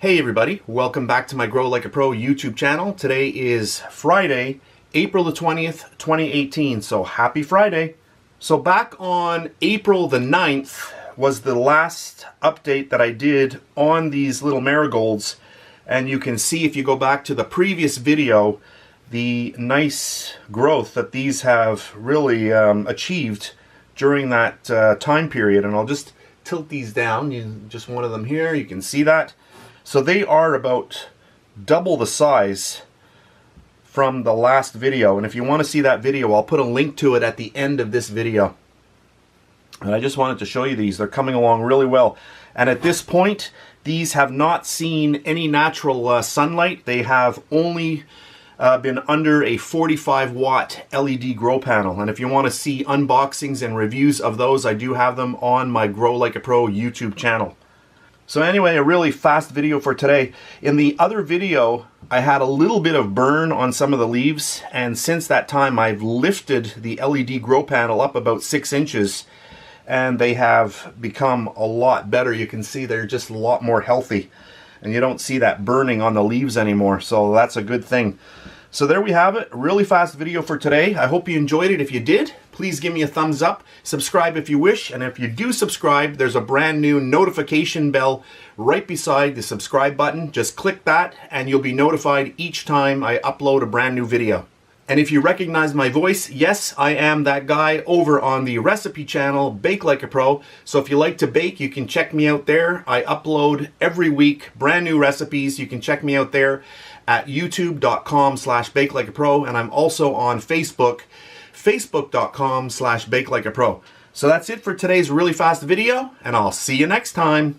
Hey everybody, welcome back to my Grow Like a Pro YouTube channel. Today is Friday, April the 20th, 2018, so happy Friday. So back on April the 9th was the last update that I did on these little marigolds, and you can see if you go back to the previous video the nice growth that these have really achieved during that time period. And I'll just tilt these down, just one of them here, you can see that. So they are about double the size from the last video, and if you want to see that video, I'll put a link to it at the end of this video. And I just wanted to show you these. They're coming along really well. And at this point, these have not seen any natural sunlight. They have only been under a 45-watt LED grow panel. And if you want to see unboxings and reviews of those, I do have them on my Grow Like a Pro YouTube channel. So anyway, a really fast video for today. In the other video, I had a little bit of burn on some of the leaves, and since that time I've lifted the LED grow panel up about 6 inches, and they have become a lot better. You can see they're just a lot more healthy, and you don't see that burning on the leaves anymore, so that's a good thing. So there we have it, a really fast video for today. I hope you enjoyed it. If you did, please give me a thumbs up, subscribe if you wish, and if you do subscribe, there's a brand new notification bell right beside the subscribe button. Just click that and you'll be notified each time I upload a brand new video. And if you recognize my voice, yes, I am that guy over on the recipe channel, Bake Like a Pro. So if you like to bake, you can check me out there. I upload every week brand new recipes. You can check me out there at youtube.com/bakelikeapro, and I'm also on Facebook, facebook.com/bakelikeapro. So that's it for today's really fast video, and I'll see you next time.